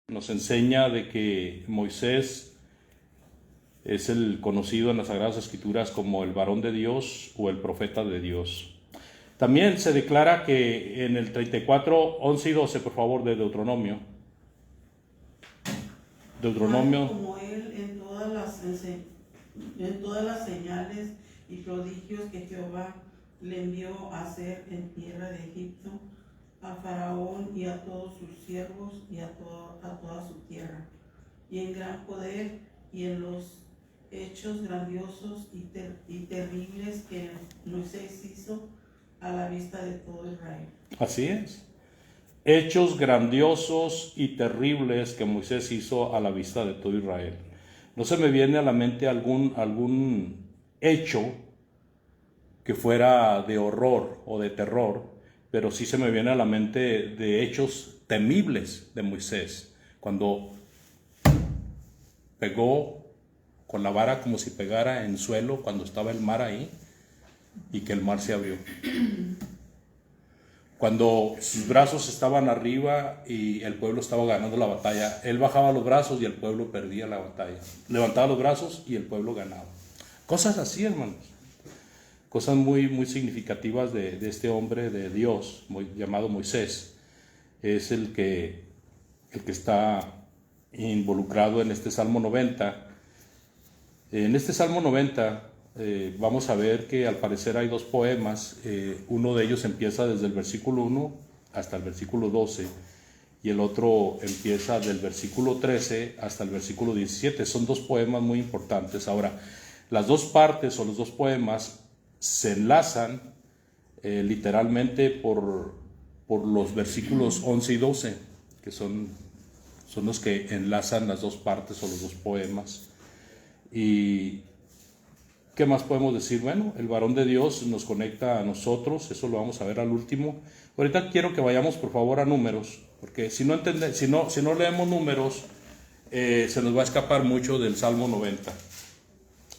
nos enseña de que Moisés es el conocido en las Sagradas Escrituras como el varón de Dios o el profeta de Dios. También se declara que en el 34, 11 y 12, por favor, de Deuteronomio. Deuteronomio. Como él en todas las señales y prodigios que Jehová le envió a hacer en tierra de Egipto, a Faraón y a todos sus siervos y a toda su tierra, y en gran poder y en los hechos grandiosos y terribles que Moisés hizo a la vista de todo Israel. Así es. Hechos grandiosos y terribles que Moisés hizo a la vista de todo Israel. No se me viene a la mente algún hecho que fuera de horror o de terror, pero sí se me viene a la mente de hechos temibles de Moisés, cuando pegó con la vara como si pegara en suelo cuando estaba el mar ahí y que el mar se abrió. Cuando sus brazos estaban arriba y el pueblo estaba ganando la batalla, él bajaba los brazos y el pueblo perdía la batalla. Levantaba los brazos y el pueblo ganaba. Cosas así, hermanos. Cosas muy, muy significativas de este hombre de Dios llamado Moisés. Es el que está involucrado en este Salmo 90. En este Salmo 90 vamos a ver que al parecer hay dos poemas. Uno de ellos empieza desde el versículo 1 hasta el versículo 12 y el otro empieza del versículo 13 hasta el versículo 17. Son dos poemas muy importantes. Ahora, las dos partes o los dos poemas se enlazan literalmente por los versículos 11 y 12, que son los que enlazan las dos partes o los dos poemas. Y ¿qué más podemos decir? Bueno, el varón de Dios nos conecta a nosotros, eso lo vamos a ver al último. Ahorita quiero que vayamos por favor a Números, porque si no leemos Números, se nos va a escapar mucho del Salmo 90.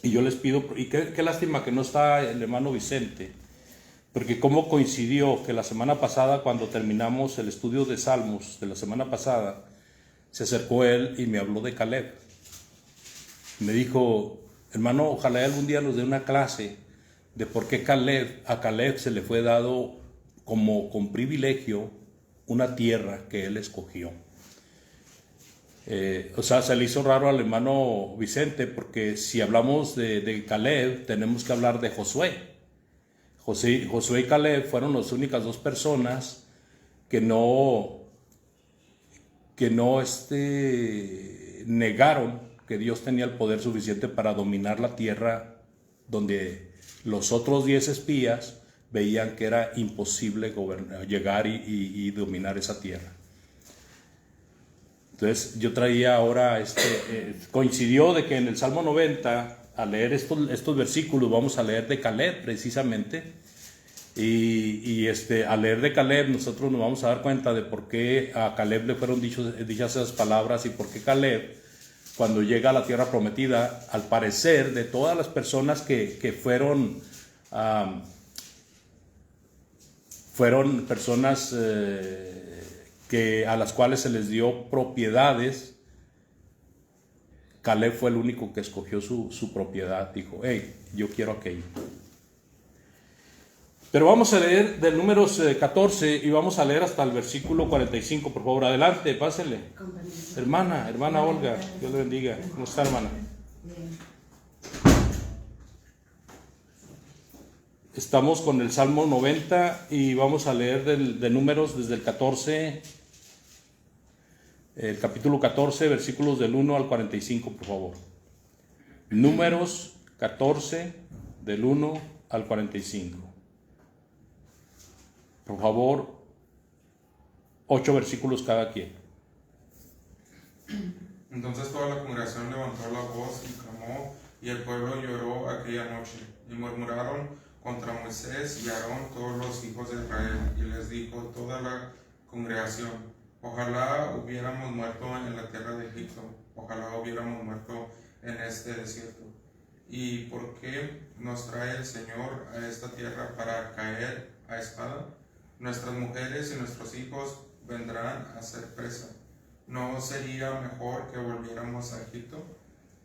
Y yo les pido, y qué lástima que no está el hermano Vicente, porque cómo coincidió que la semana pasada, cuando terminamos el estudio de Salmos de la semana pasada, se acercó él y me habló de Caleb. Me dijo: hermano, ojalá algún día nos dé una clase de por qué a Caleb se le fue dado como con privilegio una tierra que él escogió. O sea, se le hizo raro al hermano Vicente, porque si hablamos de Caleb, tenemos que hablar de Josué. Josué y Caleb fueron las únicas dos personas que no negaron que Dios tenía el poder suficiente para dominar la tierra, donde los otros 10 espías veían que era imposible llegar y dominar esa tierra. Entonces yo traía ahora, coincidió de que en el Salmo 90, al leer estos versículos, vamos a leer de Caleb precisamente, y al leer de Caleb nosotros nos vamos a dar cuenta de por qué a Caleb le fueron dichas esas palabras y por qué Caleb, cuando llega a la tierra prometida, al parecer de todas las personas que fueron personas a las cuales se les dio propiedades, Caleb fue el único que escogió su propiedad. Dijo: hey, yo quiero aquello. Pero vamos a leer del Números 14 y vamos a leer hasta el versículo 45, por favor. Adelante, pásenle. Hermana Olga, Dios le bendiga. ¿Cómo está, hermana? Estamos con el Salmo 90 y vamos a leer de Números desde el 14, el capítulo 14, versículos del 1 al 45, por favor. Números 14, del 1 al 45. Por favor, 8 versículos cada quien. Entonces toda la congregación levantó la voz y clamó, y el pueblo lloró aquella noche, y murmuraron contra Moisés y Aarón todos los hijos de Israel, y les dijo toda la congregación: ojalá hubiéramos muerto en la tierra de Egipto, ojalá hubiéramos muerto en este desierto. ¿Y por qué nos trae el Señor a esta tierra para caer a espada? Nuestras mujeres y nuestros hijos vendrán a ser presa. ¿no sería mejor que volviéramos a Egipto?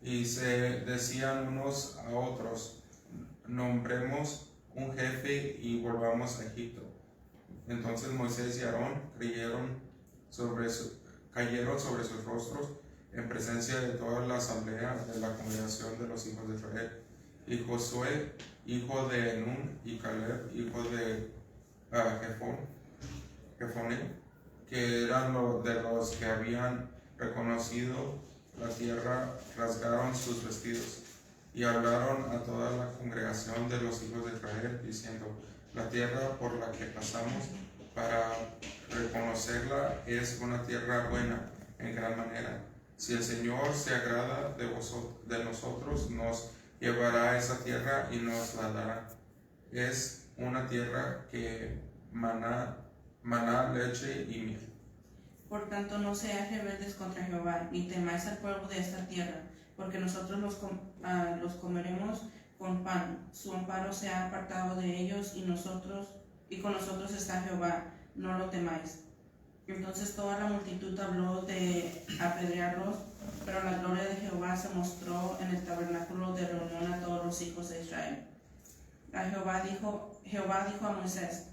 Y se decían unos a otros, nombremos un jefe y volvamos a Egipto. Entonces Moisés y Aarón cayeron sobre sus rostros en presencia de toda la asamblea de la congregación de los hijos de Israel. Y Josué, hijo de Nun, y Caleb, hijo de Jefone, que eran de los que habían reconocido la tierra, rasgaron sus vestidos y hablaron a toda la congregación de los hijos de Israel, diciendo: la tierra por la que pasamos para reconocerla es una tierra buena en gran manera. Si el Señor se agrada de nosotros, nos llevará a esa tierra y nos la dará. Es una tierra que maná, leche y miel. Por tanto, no seáis rebeldes contra Jehová, ni temáis al pueblo de esta tierra, porque nosotros los comeremos con pan. Su amparo se ha apartado de ellos, y con nosotros está Jehová, no lo temáis. Entonces toda la multitud habló de apedrearlos, pero la gloria de Jehová se mostró en el tabernáculo de reunión a todos los hijos de Israel. Jehová dijo a Moisés: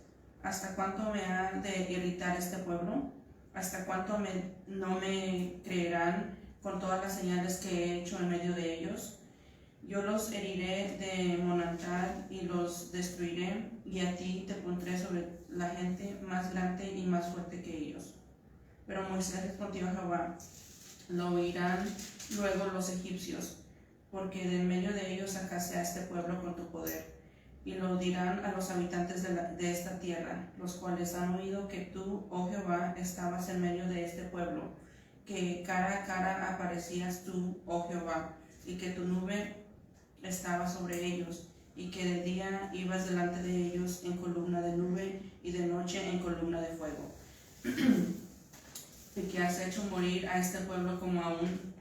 ¿hasta cuánto me ha de irritar este pueblo? ¿Hasta cuánto no me creerán con todas las señales que he hecho en medio de ellos? Yo los heriré de monantal y los destruiré, y a ti te pondré sobre la gente más grande y más fuerte que ellos. Pero Moisés respondió a Jehová: lo oirán luego los egipcios, porque de en medio de ellos sacaste a este pueblo con tu poder. Y lo dirán a los habitantes de esta tierra, los cuales han oído que tú, oh Jehová, estabas en medio de este pueblo, que cara a cara aparecías tú, oh Jehová, y que tu nube estaba sobre ellos, y que de día ibas delante de ellos en columna de nube y de noche en columna de fuego. Y que has hecho morir a este pueblo como a un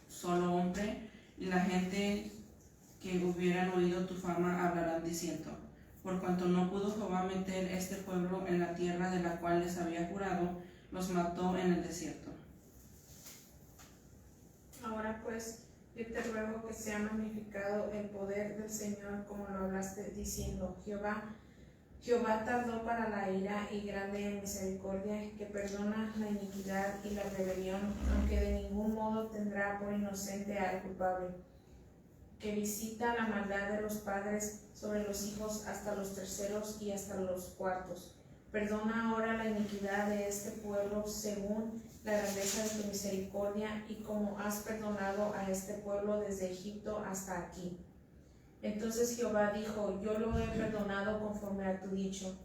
solo hombre, y la gente que hubieran oído tu fama hablarán diciendo: por cuanto no pudo Jehová meter este pueblo en la tierra de la cual les había jurado, los mató en el desierto. Ahora pues, yo te ruego que sea magnificado el poder del Señor, como lo hablaste, diciendo: Jehová tardó para la ira y grande en misericordia, que perdona la iniquidad y la rebelión, aunque de ningún modo tendrá por inocente al culpable, que visita la maldad de los padres sobre los hijos hasta los terceros y hasta los cuartos. Perdona ahora la iniquidad de este pueblo según la grandeza de tu misericordia, y como has perdonado a este pueblo desde Egipto hasta aquí. Entonces Jehová dijo: yo lo he perdonado conforme a tu dicho,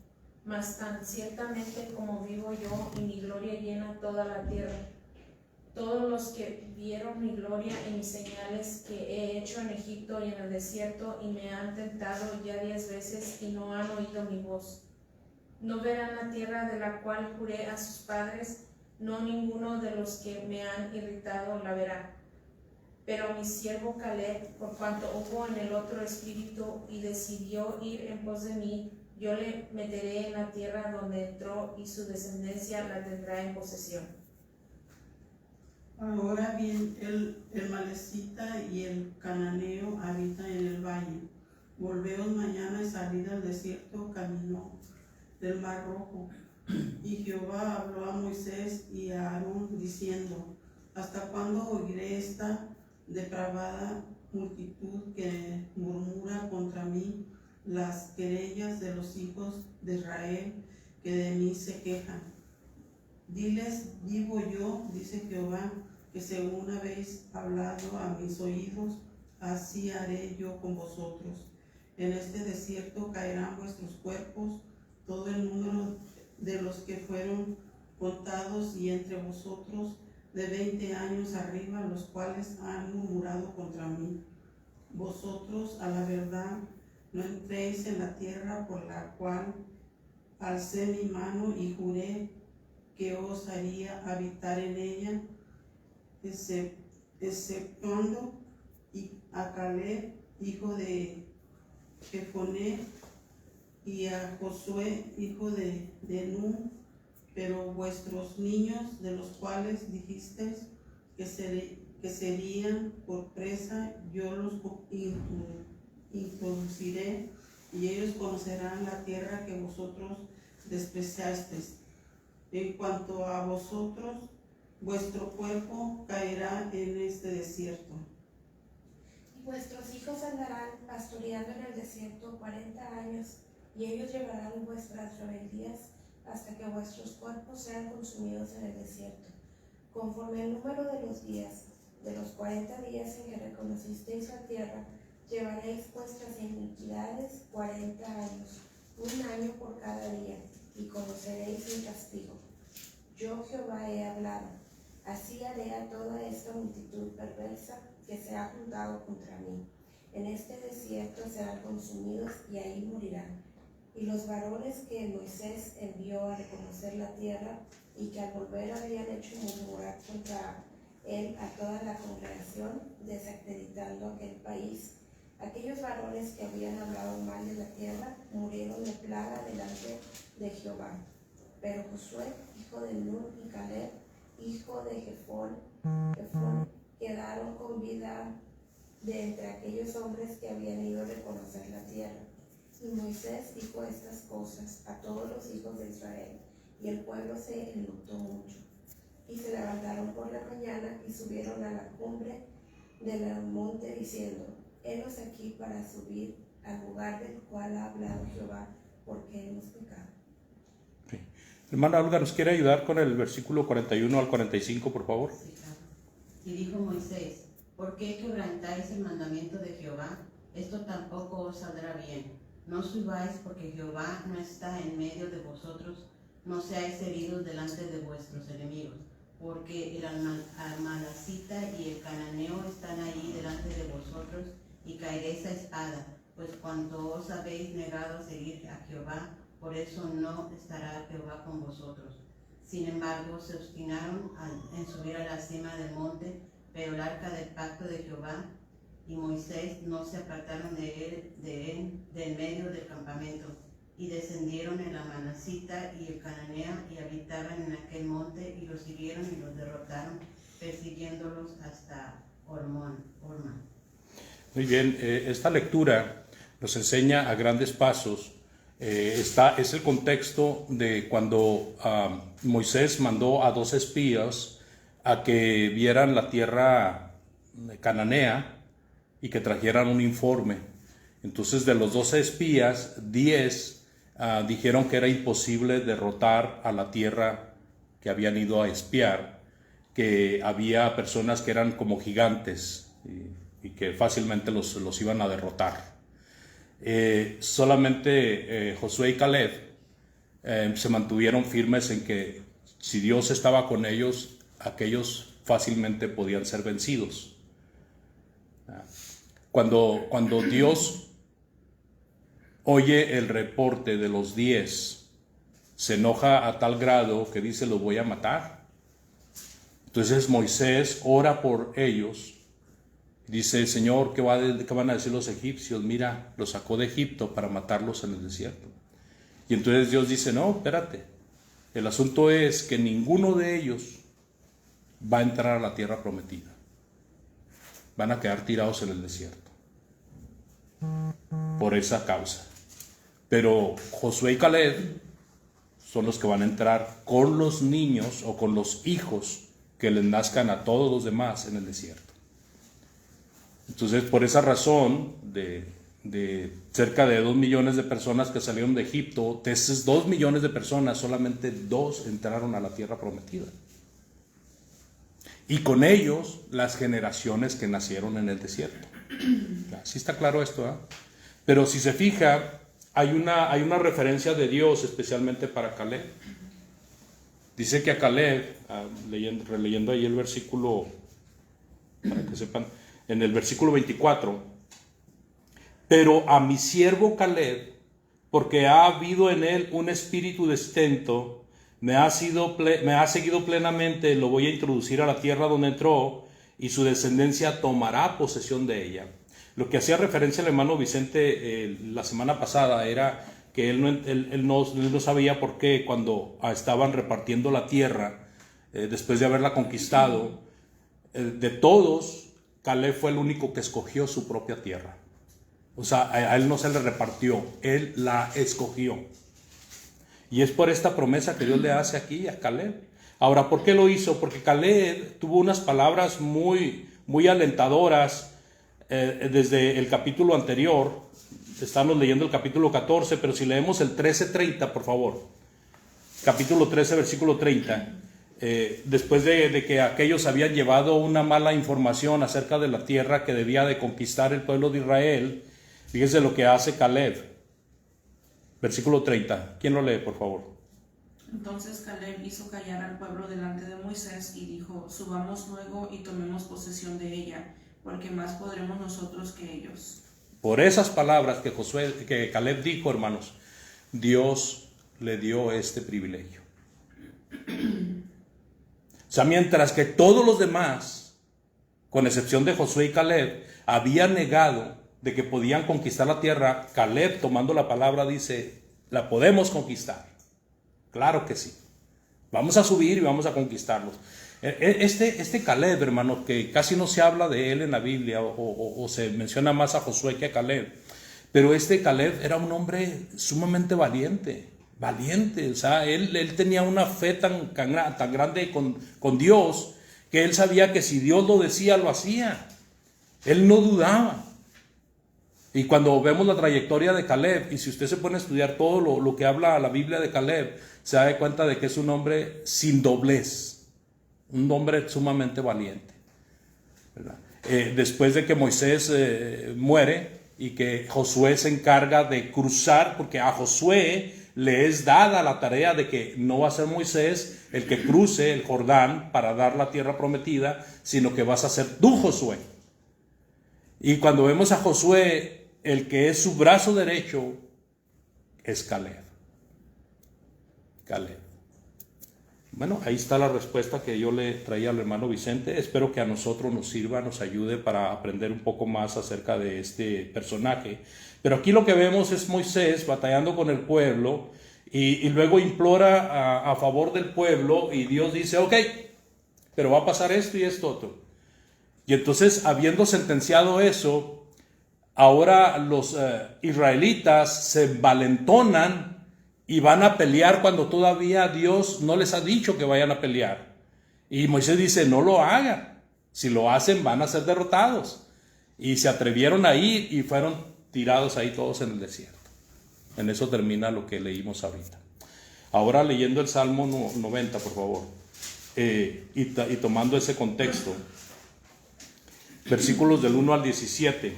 mas tan ciertamente como vivo yo y mi gloria llena toda la tierra, todos los que vieron mi gloria y mis señales que he hecho en Egipto y en el desierto, y me han tentado ya 10 veces y no han oído mi voz, no verán la tierra de la cual juré a sus padres, no ninguno de los que me han irritado la verá. Pero mi siervo Caleb, por cuanto hubo en el otro espíritu y decidió ir en pos de mí, yo le meteré en la tierra donde entró, y su descendencia la tendrá en posesión. Ahora bien, el malecita y el cananeo habitan en el valle. Volveos mañana y salid al desierto camino del Mar Rojo. Y Jehová habló a Moisés y a Aarón diciendo: ¿hasta cuándo oiré esta depravada multitud que murmura contra mí las querellas de los hijos de Israel que de mí se quejan? Diles: vivo yo, dice Jehová, que según habéis hablado a mis oídos, así haré yo con vosotros. En este desierto caerán vuestros cuerpos, todo el número de los que fueron contados, y entre vosotros de 20 años arriba, los cuales han murmurado contra mí. Vosotros, a la verdad, no entréis en la tierra por la cual alcé mi mano y juré que os haría habitar en ella, exceptuando a Caleb, hijo de Jefone, y a Josué, hijo de Nun, pero vuestros niños, de los cuales dijisteis que serían por presa, yo los introduciré, y ellos conocerán la tierra que vosotros despreciasteis. En cuanto a vosotros, vuestro cuerpo caerá en este desierto. Y vuestros hijos andarán pastoreando en el desierto 40 años, y ellos llevarán vuestras rebeldías hasta que vuestros cuerpos sean consumidos en el desierto. Conforme el número de los días, de los 40 días en que reconocisteis la tierra, llevaréis vuestras iniquidades 40 años, un año por cada día, y conoceréis mi castigo. Yo Jehová he hablado, así haré a toda esta multitud perversa que se ha juntado contra mí. En este desierto serán consumidos y ahí morirán. Y los varones que Moisés envió a reconocer la tierra y que al volver habían hecho murmurar contra él a toda la congregación, desacreditando aquel país, aquellos varones que habían hablado mal de la tierra murieron de plaga delante de Jehová. Pero Josué, hijo de Nun, y Caleb, hijo de Jefón, quedaron con vida de entre aquellos hombres que habían ido a reconocer la tierra. Y Moisés dijo estas cosas a todos los hijos de Israel, y el pueblo se enlutó mucho. Y se levantaron por la mañana y subieron a la cumbre del monte, diciendo: Henos aquí para subir al lugar del cual ha hablado Jehová, porque hemos pecado. Sí. Hermana Olga, ¿nos quiere ayudar con el versículo 41 al 45, por favor? Sí, claro. Y dijo Moisés: ¿Por qué quebrantáis el mandamiento de Jehová? Esto tampoco os saldrá bien. No subáis, porque Jehová no está en medio de vosotros, no seáis heridos delante de vuestros enemigos, porque el amalacita y el cananeo están ahí delante de vosotros, y caeréis a espada, pues cuanto os habéis negado a seguir a Jehová, por eso no estará Jehová con vosotros. Sin embargo, se obstinaron en subir a la cima del monte, pero el arca del pacto de Jehová y Moisés no se apartaron de en medio del campamento, y descendieron el amalacita y el cananea, y habitaban en aquel monte, y los hirieron y los derrotaron, persiguiéndolos hasta Ormán. Muy bien, esta lectura nos enseña a grandes pasos. Es el contexto de cuando Moisés mandó a 2 espías a que vieran la tierra cananea y que trajeran un informe. Entonces, de los 12 espías, 10 dijeron que era imposible derrotar a la tierra que habían ido a espiar, que había personas que eran como gigantes y que fácilmente los iban a derrotar. Solamente Josué y Caleb se mantuvieron firmes en que si Dios estaba con ellos, aquellos fácilmente podían ser vencidos. Cuando Dios oye el reporte de los 10, se enoja a tal grado que dice: los voy a matar. Entonces Moisés ora por ellos. Dice: Señor, ¿qué van a decir los egipcios? Mira, los sacó de Egipto para matarlos en el desierto. Y entonces Dios dice: no, espérate. El asunto es que ninguno de ellos va a entrar a la tierra prometida. Van a quedar tirados en el desierto. Por esa causa. Pero Josué y Caleb son los que van a entrar con los niños o con los hijos que les nazcan a todos los demás en el desierto. Entonces, por esa razón, de cerca de 2 millones de personas que salieron de Egipto, de esos 2 millones de personas, solamente 2 entraron a la tierra prometida. Y con ellos, las generaciones que nacieron en el desierto. ¿Sí está claro esto? Pero si se fija, hay una referencia de Dios especialmente para Caleb. Dice que a Caleb, releyendo ahí el versículo, para que sepan, en el versículo 24: pero a mi siervo Caleb, porque ha habido en él un espíritu de sustento, me ha seguido plenamente, lo voy a introducir a la tierra donde entró, y su descendencia tomará posesión de ella. Lo que hacía referencia el hermano Vicente la semana pasada era que él no sabía por qué cuando estaban repartiendo la tierra, después de haberla conquistado, de todos, Caleb fue el único que escogió su propia tierra. O sea, a él no se le repartió, él la escogió. Y es por esta promesa que Dios le hace aquí a Caleb. Ahora, ¿por qué lo hizo? Porque Caleb tuvo unas palabras muy, muy alentadoras desde el capítulo anterior. Estamos leyendo el capítulo 14, pero si leemos el 13:30, por favor. Capítulo 13, versículo 30. Después de que aquellos habían llevado una mala información acerca de la tierra que debía de conquistar el pueblo de Israel, fíjense lo que hace Caleb. Versículo 30. ¿Quién lo lee, por favor? Entonces Caleb hizo callar al pueblo delante de Moisés y dijo: subamos luego y tomemos posesión de ella, porque más podremos nosotros que ellos. Por esas palabras que Caleb dijo, hermanos, Dios le dio este privilegio. O sea, mientras que todos los demás, con excepción de Josué y Caleb, habían negado de que podían conquistar la tierra, Caleb, tomando la palabra, dice: la podemos conquistar. Claro que sí. Vamos a subir y vamos a conquistarlos. Este Caleb, hermano, que casi no se habla de él en la Biblia, o se menciona más a Josué que a Caleb, pero este Caleb era un hombre sumamente valiente, o sea, él tenía una fe tan grande con Dios, que él sabía que si Dios lo decía, lo hacía. Él no dudaba. Y cuando vemos la trayectoria de Caleb, y si usted se pone a estudiar todo lo que habla la Biblia de Caleb, se da cuenta de que es un hombre sin doblez, un hombre sumamente valiente, ¿verdad? Después de que Moisés muere y que Josué se encarga de cruzar, porque a Josué le es dada la tarea de que no va a ser Moisés el que cruce el Jordán para dar la tierra prometida, sino que vas a ser tú, Josué. Y cuando vemos a Josué, el que es su brazo derecho es Caleb. Bueno, ahí está la respuesta que yo le traía al hermano Vicente. Espero que a nosotros nos sirva, nos ayude para aprender un poco más acerca de este personaje. Pero aquí lo que vemos es Moisés batallando con el pueblo y luego implora a favor del pueblo, y Dios dice: ok, pero va a pasar esto y esto otro. Y entonces, habiendo sentenciado eso, ahora los israelitas se envalentonan y van a pelear cuando todavía Dios no les ha dicho que vayan a pelear. Y Moisés dice: no lo hagan. Si lo hacen, van a ser derrotados. Y se atrevieron a ir y fueron tirados ahí todos en el desierto. En eso termina lo que leímos ahorita. Ahora, leyendo el Salmo 90, por favor, y tomando ese contexto, versículos del 1 al 17.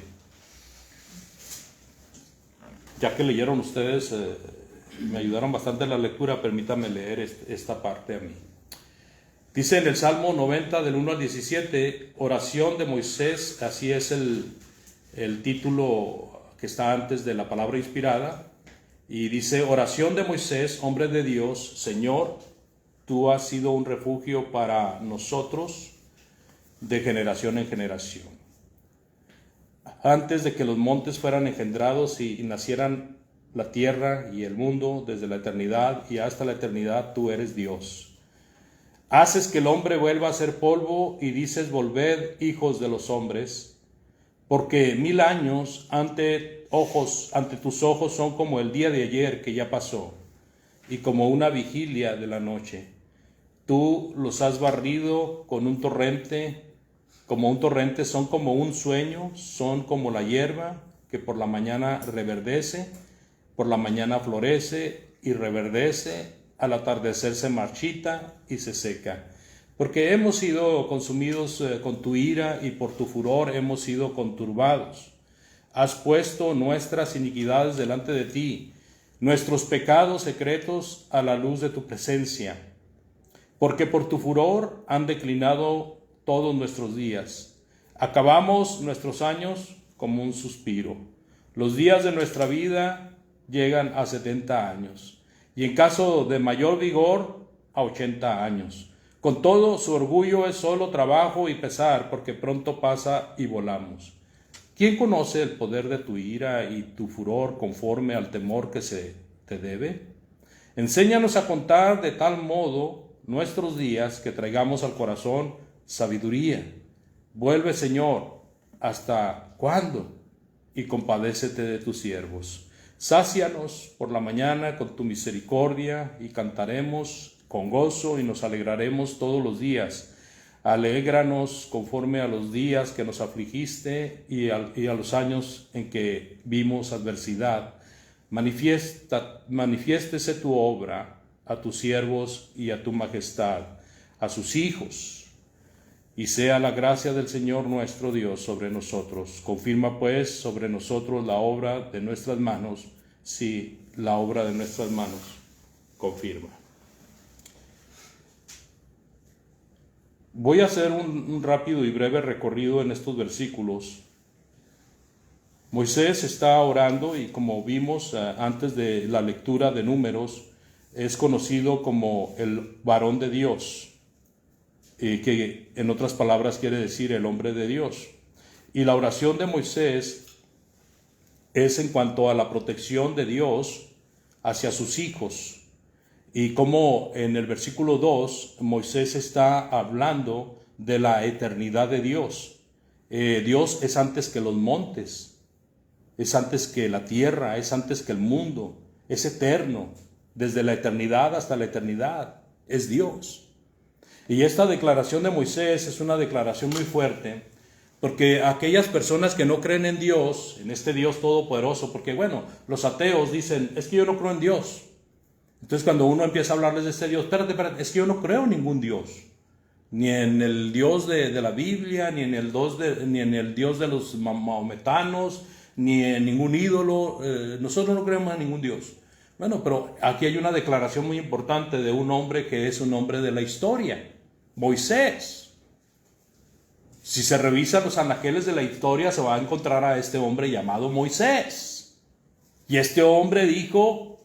Ya que leyeron ustedes, me ayudaron bastante en la lectura, permítanme leer esta parte a mí. Dice en el Salmo 90 del 1 al 17, oración de Moisés, así es el título que está antes de la palabra inspirada, y dice: oración de Moisés, hombre de Dios. Señor, tú has sido un refugio para nosotros de generación en generación. Antes de que los montes fueran engendrados y nacieran la tierra y el mundo, desde la eternidad y hasta la eternidad, tú eres Dios. Haces que el hombre vuelva a ser polvo y dices: volved, hijos de los hombres, porque 1000 años ante tus ojos son como el día de ayer que ya pasó, y como una vigilia de la noche. Tú los has barrido con un torrente, como un torrente, son como un sueño, son como la hierba que por la mañana reverdece, por la mañana florece y reverdece, al atardecer se marchita y se seca. Porque hemos sido consumidos con tu ira, y por tu furor hemos sido conturbados. Has puesto nuestras iniquidades delante de ti, nuestros pecados secretos a la luz de tu presencia. Porque por tu furor han declinado todos nuestros días. Acabamos nuestros años como un suspiro. Los días de nuestra vida llegan a 70 años, y en caso de mayor vigor, a 80 años. Con todo, su orgullo es solo trabajo y pesar, porque pronto pasa y volamos. ¿Quién conoce el poder de tu ira y tu furor conforme al temor que se te debe? Enséñanos a contar de tal modo nuestros días que traigamos al corazón sabiduría. Vuelve, Señor, ¿hasta cuándo? Y compadécete de tus siervos. Sácianos por la mañana con tu misericordia y cantaremos con gozo y nos alegraremos todos los días. Alégranos conforme a los días que nos afligiste y a los años en que vimos adversidad. Manifiéstese tu obra a tus siervos y a tu majestad, a sus hijos. Y sea la gracia del Señor nuestro Dios sobre nosotros. Confirma pues sobre nosotros la obra de nuestras manos. Sí, la obra de nuestras manos confirma. Voy a hacer un rápido y breve recorrido en estos versículos. Moisés está orando y, como vimos antes de la lectura de Números, es conocido como el varón de Dios, que en otras palabras quiere decir el hombre de Dios. Y la oración de Moisés es en cuanto a la protección de Dios hacia sus hijos. Y como en el versículo 2, Moisés está hablando de la eternidad de Dios. Dios es antes que los montes, es antes que la tierra, es antes que el mundo, es eterno, desde la eternidad hasta la eternidad, es Dios. Y esta declaración de Moisés es una declaración muy fuerte, porque aquellas personas que no creen en Dios, en este Dios todopoderoso, porque bueno, los ateos dicen, es que yo no creo en Dios. Entonces cuando uno empieza a hablarles de este Dios, espérate, es que yo no creo en ningún Dios, ni en el Dios de la Biblia, ni en el Dios de los maometanos, ni en ningún ídolo, nosotros no creemos en ningún Dios. Bueno, pero aquí hay una declaración muy importante de un hombre que es un hombre de la historia, Moisés. Si se revisa los anaqueles de la historia, se va a encontrar a este hombre llamado Moisés. Y este hombre dijo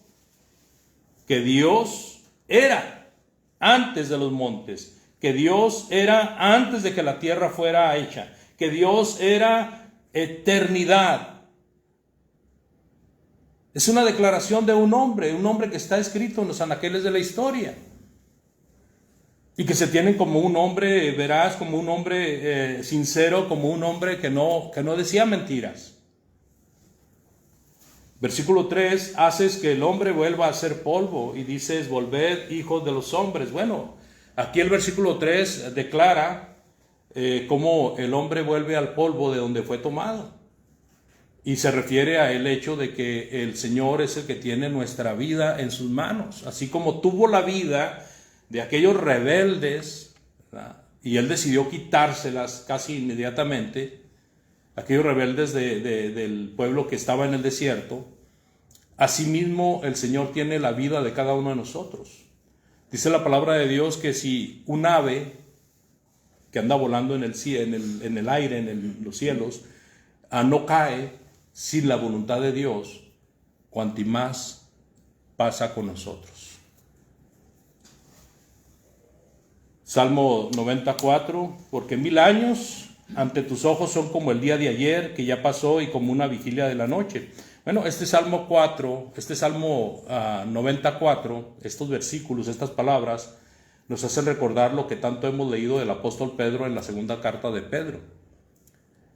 que Dios era antes de los montes, que Dios era antes de que la tierra fuera hecha, que Dios era eternidad. Es una declaración de un hombre que está escrito en los anaqueles de la historia. Y que se tiene como un hombre veraz, como un hombre sincero, como un hombre que no decía mentiras. Versículo 3, haces que el hombre vuelva a ser polvo y dices, volved hijos de los hombres. Bueno, aquí el versículo 3 declara cómo el hombre vuelve al polvo de donde fue tomado. Y se refiere a el hecho de que el Señor es el que tiene nuestra vida en sus manos. Así como tuvo la vida de aquellos rebeldes, ¿verdad? Y Él decidió quitárselas casi inmediatamente, aquellos rebeldes del pueblo que estaba en el desierto. Asimismo, el Señor tiene la vida de cada uno de nosotros. Dice la palabra de Dios que si un ave que anda volando en el aire, en los cielos, no cae sin la voluntad de Dios, cuanto más pasa con nosotros. Salmo 94, porque 1000 años ante tus ojos son como el día de ayer, que ya pasó, y como una vigilia de la noche. Bueno, este Salmo 94, estos versículos, estas palabras, nos hacen recordar lo que tanto hemos leído del apóstol Pedro en la segunda carta de Pedro,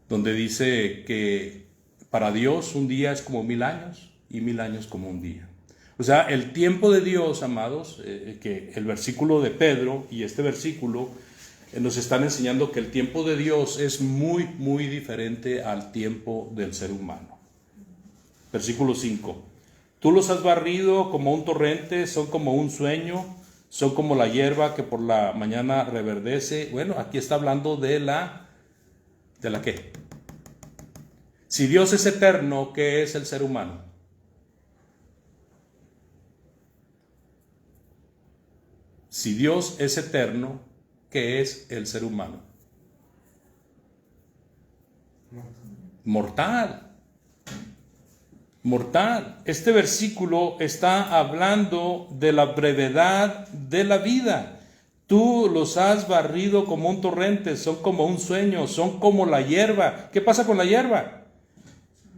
donde dice que para Dios un día es como 1000 años y 1000 años como un día. O sea, el tiempo de Dios, amados, que el versículo de Pedro y este versículo nos están enseñando que el tiempo de Dios es muy, muy diferente al tiempo del ser humano. Versículo 5. Tú los has barrido como un torrente, son como un sueño, son como la hierba que por la mañana reverdece. Bueno, aquí está hablando ¿de la qué? Si Dios es eterno, ¿qué es el ser humano? Si Dios es eterno, ¿qué es el ser humano? Mortal. Mortal. Este versículo está hablando de la brevedad de la vida. Tú los has barrido como un torrente, son como un sueño, son como la hierba. ¿Qué pasa con la hierba?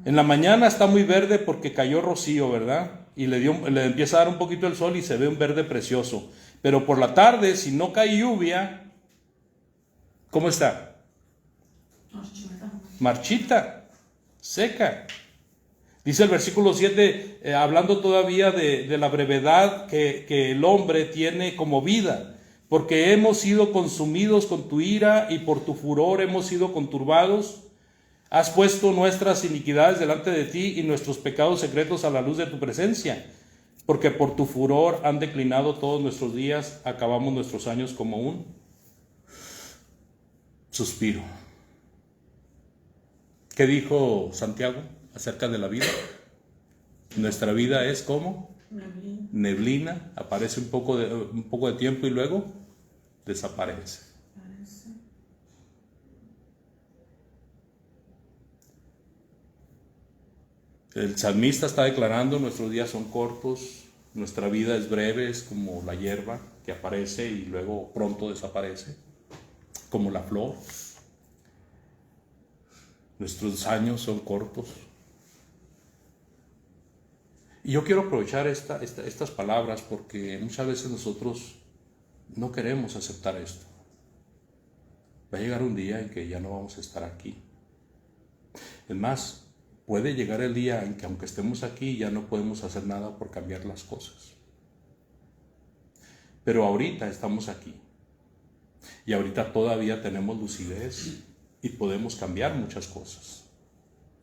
En la mañana está muy verde porque cayó rocío, ¿verdad? y le empieza a dar un poquito el sol y se ve un verde precioso. Pero por la tarde, si no cae lluvia, ¿cómo está? Marchita, seca. Dice el versículo 7, hablando todavía de la brevedad que el hombre tiene como vida, porque hemos sido consumidos con tu ira y por tu furor hemos sido conturbados. Has puesto nuestras iniquidades delante de ti y nuestros pecados secretos a la luz de tu presencia, porque por tu furor han declinado todos nuestros días, acabamos nuestros años como un suspiro. ¿Qué dijo Santiago acerca de la vida? Nuestra vida es como neblina, aparece un poco de tiempo y luego desaparece. El salmista está declarando: nuestros días son cortos, nuestra vida es breve, es como la hierba que aparece y luego pronto desaparece, como la flor. Nuestros años son cortos. Y yo quiero aprovechar estas palabras porque muchas veces nosotros no queremos aceptar esto. Va a llegar un día en que ya no vamos a estar aquí. Es más, puede llegar el día en que aunque estemos aquí ya no podemos hacer nada por cambiar las cosas. Pero ahorita estamos aquí. Y ahorita todavía tenemos lucidez y podemos cambiar muchas cosas.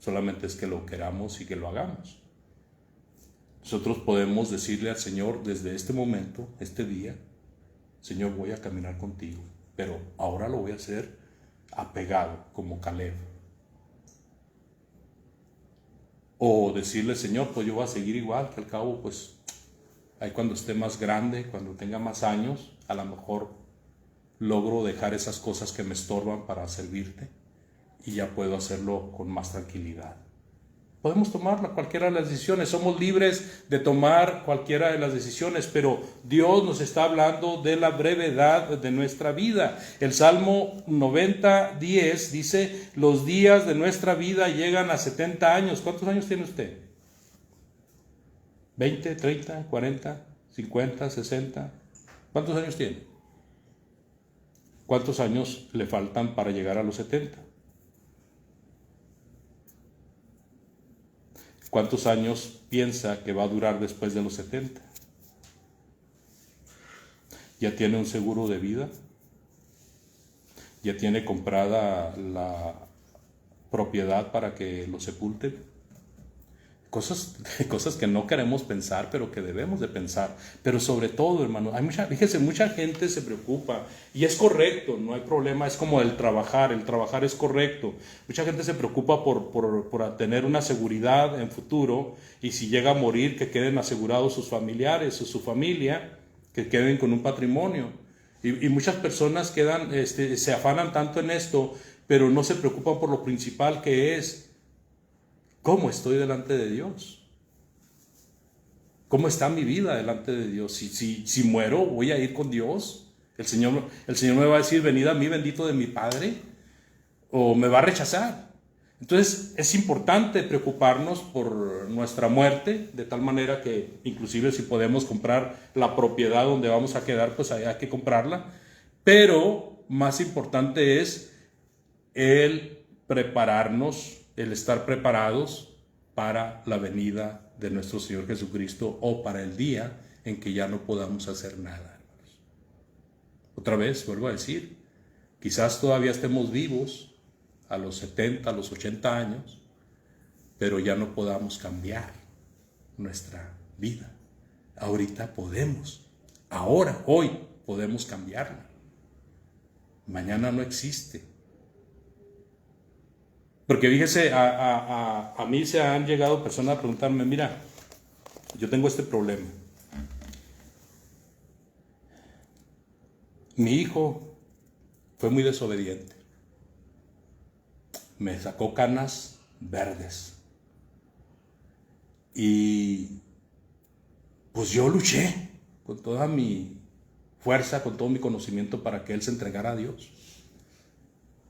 Solamente es que lo queramos y que lo hagamos. Nosotros podemos decirle al Señor desde este momento, este día: Señor, voy a caminar contigo, pero ahora lo voy a hacer apegado como Caleb. O decirle: Señor, pues yo voy a seguir igual, que al cabo pues ahí cuando esté más grande, cuando tenga más años, a lo mejor logro dejar esas cosas que me estorban para servirte y ya puedo hacerlo con más tranquilidad. Podemos tomar cualquiera de las decisiones, somos libres de tomar cualquiera de las decisiones, pero Dios nos está hablando de la brevedad de nuestra vida. El Salmo 90:10 dice: los días de nuestra vida llegan a 70 años. ¿Cuántos años tiene usted? ¿20, 30, 40, 50, 60? ¿Cuántos años tiene? ¿Cuántos años le faltan para llegar a los 70? ¿Cuántos años piensa que va a durar después de los 70? ¿Ya tiene un seguro de vida? ¿Ya tiene comprada la propiedad para que lo sepulten? Cosas que no queremos pensar, pero que debemos de pensar. Pero sobre todo, hermano, fíjese, mucha gente se preocupa, y es correcto, no hay problema, es como el trabajar es correcto. Mucha gente se preocupa por tener una seguridad en futuro, y si llega a morir, que queden asegurados sus familiares o su familia, que queden con un patrimonio. Y muchas personas se afanan tanto en esto, pero no se preocupan por lo principal, que es: ¿cómo estoy delante de Dios? ¿Cómo está mi vida delante de Dios? Si muero, ¿voy a ir con Dios? ¿El Señor me va a decir: venid a mí, bendito de mi Padre? ¿O me va a rechazar? Entonces es importante preocuparnos por nuestra muerte, de tal manera que inclusive si podemos comprar la propiedad donde vamos a quedar, pues hay que comprarla. Pero más importante es el prepararnos, el estar preparados para la venida de nuestro Señor Jesucristo, o para el día en que ya no podamos hacer nada, hermanos. Otra vez, vuelvo a decir, quizás todavía estemos vivos a los 70, a los 80 años, pero ya no podamos cambiar nuestra vida. Ahorita podemos, hoy podemos cambiarla. Mañana no existe. Porque fíjese, a mí se han llegado personas a preguntarme: mira, yo tengo este problema. Mi hijo fue muy desobediente. Me sacó canas verdes. Y pues yo luché con toda mi fuerza, con todo mi conocimiento, para que él se entregara a Dios.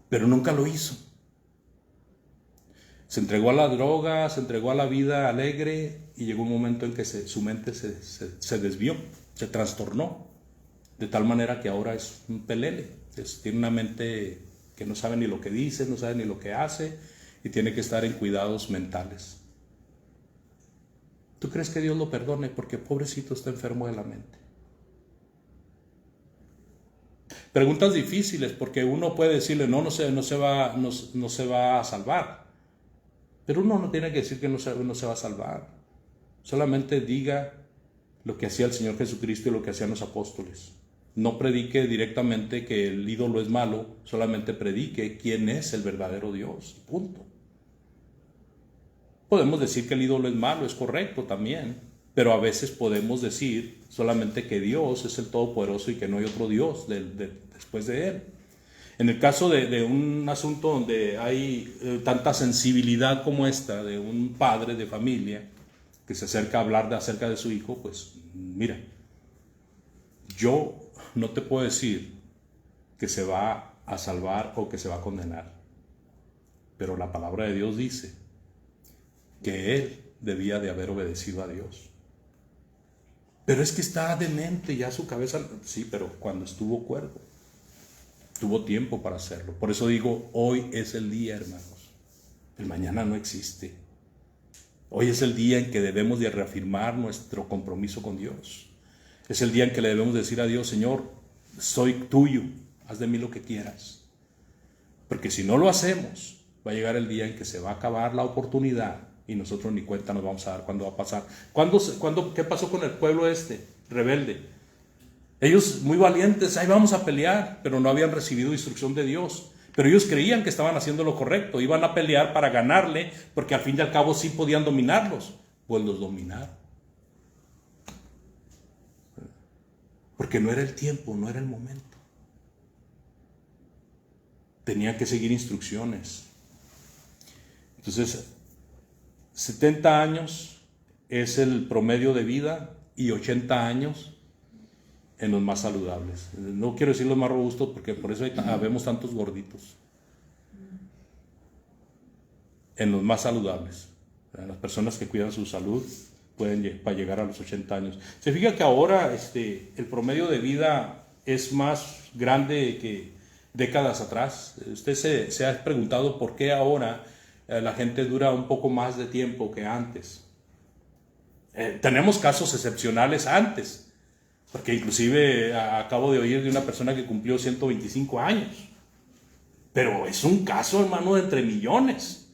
Pero nunca lo hizo. Se entregó a la droga, se entregó a la vida alegre y llegó un momento en que su mente se desvió, se trastornó, de tal manera que ahora es un pelele, tiene una mente que no sabe ni lo que dice, no sabe ni lo que hace y tiene que estar en cuidados mentales. ¿Tú crees que Dios lo perdone? Porque pobrecito está enfermo de la mente. Preguntas difíciles, porque uno puede decirle no se va a salvar, pero uno no tiene que decir que no se va a salvar. Solamente diga lo que hacía el Señor Jesucristo y lo que hacían los apóstoles. No predique directamente que el ídolo es malo, solamente predique quién es el verdadero Dios, punto. Podemos decir que el ídolo es malo, es correcto también, pero a veces podemos decir solamente que Dios es el Todopoderoso y que no hay otro Dios después de Él. En el caso de un asunto donde hay tanta sensibilidad como esta, de un padre de familia que se acerca a hablar acerca de su hijo, pues mira, yo no te puedo decir que se va a salvar o que se va a condenar, pero la palabra de Dios dice que él debía de haber obedecido a Dios. Pero es que está demente ya su cabeza, sí, pero cuando estuvo cuerdo, tuvo tiempo para hacerlo. Por eso digo, hoy es el día, hermanos. El mañana no existe. Hoy es el día en que debemos de reafirmar nuestro compromiso con Dios. Es el día en que le debemos decir a Dios, Señor, soy tuyo, haz de mí lo que quieras. Porque si no lo hacemos, va a llegar el día en que se va a acabar la oportunidad y nosotros ni cuenta nos vamos a dar cuándo va a pasar. ¿Qué pasó con el pueblo rebelde? Ellos muy valientes, ahí vamos a pelear, pero no habían recibido instrucción de Dios. Pero ellos creían que estaban haciendo lo correcto, iban a pelear para ganarle, porque al fin y al cabo sí podían dominarlos. Pues los dominaron. Porque no era el tiempo, no era el momento. Tenían que seguir instrucciones. Entonces, 70 años es el promedio de vida y 80 años en los más saludables. No quiero decir los más robustos porque por eso vemos tantos gorditos. En los más saludables. Las personas que cuidan su salud pueden para llegar a los 80 años. Se fija que ahora el promedio de vida es más grande que décadas atrás. Usted se ha preguntado por qué ahora la gente dura un poco más de tiempo que antes. Tenemos casos excepcionales antes, porque inclusive acabo de oír de una persona que cumplió 125 años. Pero es un caso, hermano, de entre millones.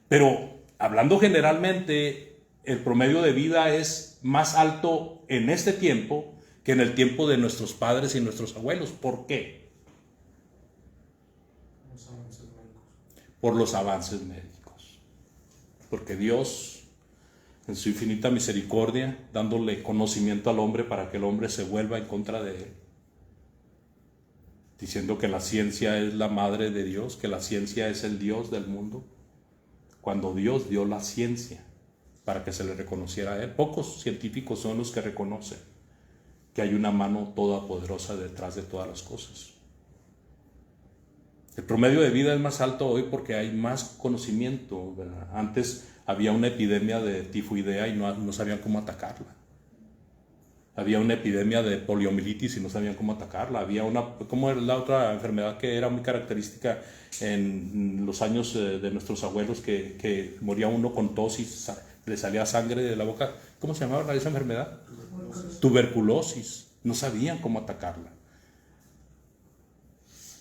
Pero hablando generalmente, el promedio de vida es más alto en este tiempo que en el tiempo de nuestros padres y nuestros abuelos. ¿Por qué? Los avances médicos. Por los avances médicos. Porque Dios, en su infinita misericordia, dándole conocimiento al hombre para que el hombre se vuelva en contra de él, diciendo que la ciencia es la madre de Dios, que la ciencia es el Dios del mundo, cuando Dios dio la ciencia para que se le reconociera a él. Pocos científicos son los que reconocen que hay una mano todopoderosa detrás de todas las cosas. El promedio de vida es más alto hoy porque hay más conocimiento, ¿verdad? Antes había una epidemia de tifoidea y no sabían cómo atacarla. Había una epidemia de poliomielitis y no sabían cómo atacarla. Había ¿cómo era la otra enfermedad que era muy característica en los años de nuestros abuelos, que moría uno con tos y le salía sangre de la boca? ¿Cómo se llamaba esa enfermedad? Tuberculosis. No sabían cómo atacarla.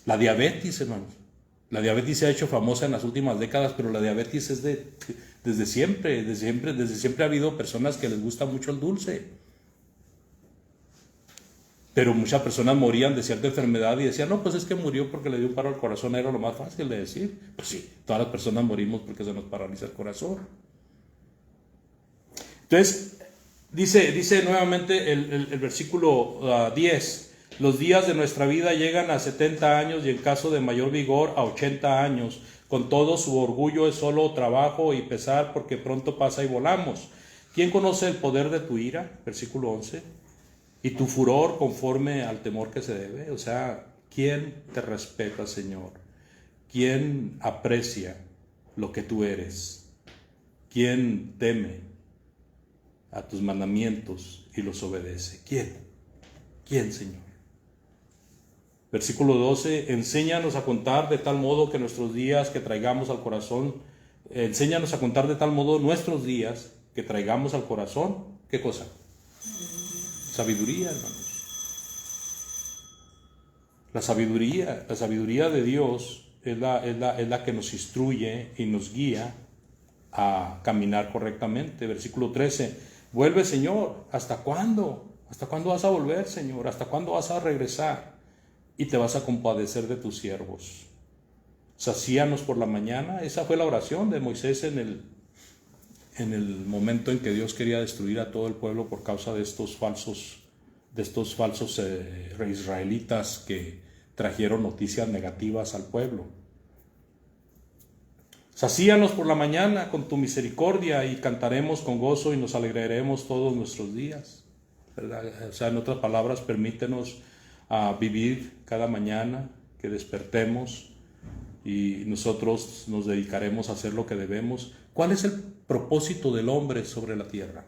La diabetes, hermanos. La diabetes se ha hecho famosa en las últimas décadas, pero la diabetes es desde siempre ha habido personas que les gusta mucho el dulce. Pero muchas personas morían de cierta enfermedad y decían, no, pues es que murió porque le dio un paro al corazón, era lo más fácil de decir. Pues sí, todas las personas morimos porque se nos paraliza el corazón. Entonces, dice nuevamente el versículo 10, los días de nuestra vida llegan a 70 años y en caso de mayor vigor a 80 años. Con todo su orgullo es solo trabajo y pesar porque pronto pasa y volamos. ¿Quién conoce el poder de tu ira? Versículo 11. Y tu furor conforme al temor que se debe. O sea, ¿quién te respeta, Señor? ¿Quién aprecia lo que tú eres. ¿Quién teme a tus mandamientos y los obedece? ¿Quién? ¿Quién, Señor? Versículo 12, enséñanos a contar de tal modo que nuestros días que traigamos al corazón, enséñanos a contar de tal modo nuestros días que traigamos al corazón, ¿qué cosa? Sabiduría, hermanos. La sabiduría de Dios es la que nos instruye y nos guía a caminar correctamente. Versículo 13, vuelve, Señor, ¿hasta cuándo? ¿Hasta cuándo vas a volver, Señor? ¿Hasta cuándo vas a regresar? Y te vas a compadecer de tus siervos. Sacíanos por la mañana. Esa fue la oración de Moisés en el momento en que Dios quería destruir a todo el pueblo por causa de estos falsos israelitas que trajeron noticias negativas al pueblo. Sacíanos por la mañana con tu misericordia y cantaremos con gozo y nos alegraremos todos nuestros días, ¿verdad? O sea, en otras palabras, permítenos vivir cada mañana que despertemos y nosotros nos dedicaremos a hacer lo que debemos. ¿Cuál es el propósito del hombre sobre la tierra?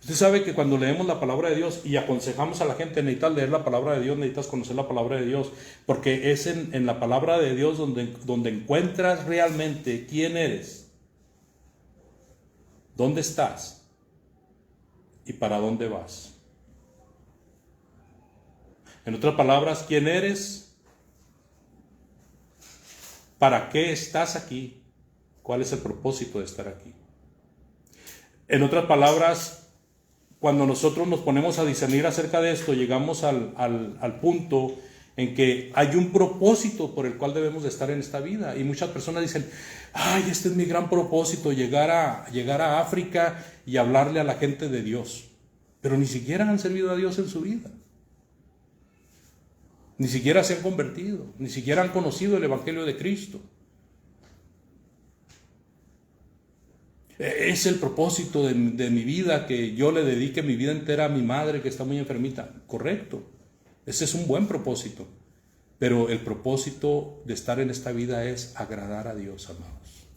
Usted sabe que cuando leemos la palabra de Dios y aconsejamos a la gente, necesitas leer la palabra de Dios, necesitas conocer la palabra de Dios, porque es en la palabra de Dios donde encuentras realmente quién eres, dónde estás y para dónde vas. En otras palabras, quién eres, para qué estás aquí, cuál es el propósito de estar aquí. En otras palabras, cuando nosotros nos ponemos a discernir acerca de esto, llegamos al punto en que hay un propósito por el cual debemos de estar en esta vida. Y muchas personas dicen, ay, este es mi gran propósito, llegar a África y hablarle a la gente de Dios. Pero ni siquiera han servido a Dios en su vida. Ni siquiera se han convertido, ni siquiera han conocido el Evangelio de Cristo. Es el propósito de mi vida, que yo le dedique mi vida entera a mi madre que está muy enfermita. Correcto, ese es un buen propósito. Pero el propósito de estar en esta vida es agradar a Dios, amados.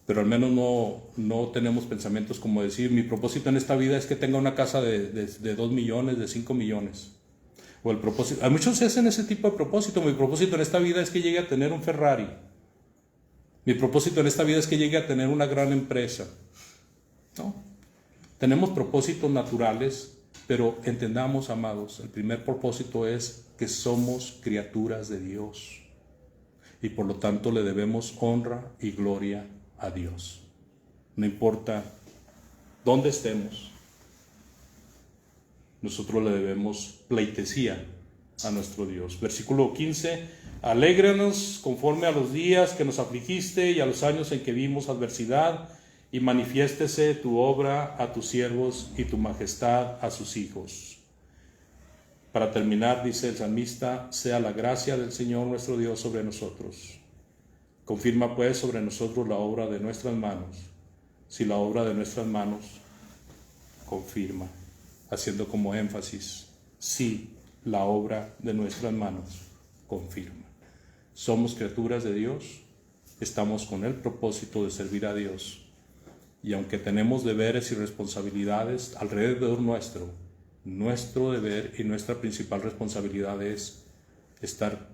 Pero al menos no tenemos pensamientos como decir, mi propósito en esta vida es que tenga una casa de 2 millones, de 5 millones. O el propósito, a muchos hacen ese tipo de propósito. Mi propósito en esta vida es que llegue a tener un Ferrari. Mi propósito en esta vida es que llegue a tener una gran empresa. No, tenemos propósitos naturales, pero entendamos, amados, el primer propósito es que somos criaturas de Dios y por lo tanto le debemos honra y gloria a Dios. No importa dónde estemos, nosotros le debemos pleitesía a nuestro Dios. Versículo 15, alégranos conforme a los días que nos afligiste y a los años en que vimos adversidad, y manifiéstese tu obra a tus siervos y tu majestad a sus hijos. Para terminar, dice el salmista, sea la gracia del Señor nuestro Dios sobre nosotros. Confirma pues sobre nosotros la obra de nuestras manos. Si la obra de nuestras manos, confirma, haciendo como énfasis, si la obra de nuestras manos confirma. Somos criaturas de Dios, estamos con el propósito de servir a Dios. Y aunque tenemos deberes y responsabilidades alrededor nuestro deber y nuestra principal responsabilidad es estar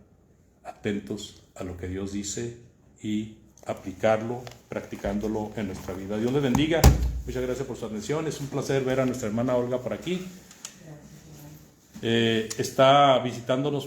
atentos a lo que Dios dice y aplicarlo, practicándolo en nuestra vida. Dios les bendiga. Muchas gracias por su atención. Es un placer ver a nuestra hermana Olga por aquí. Está visitándonos.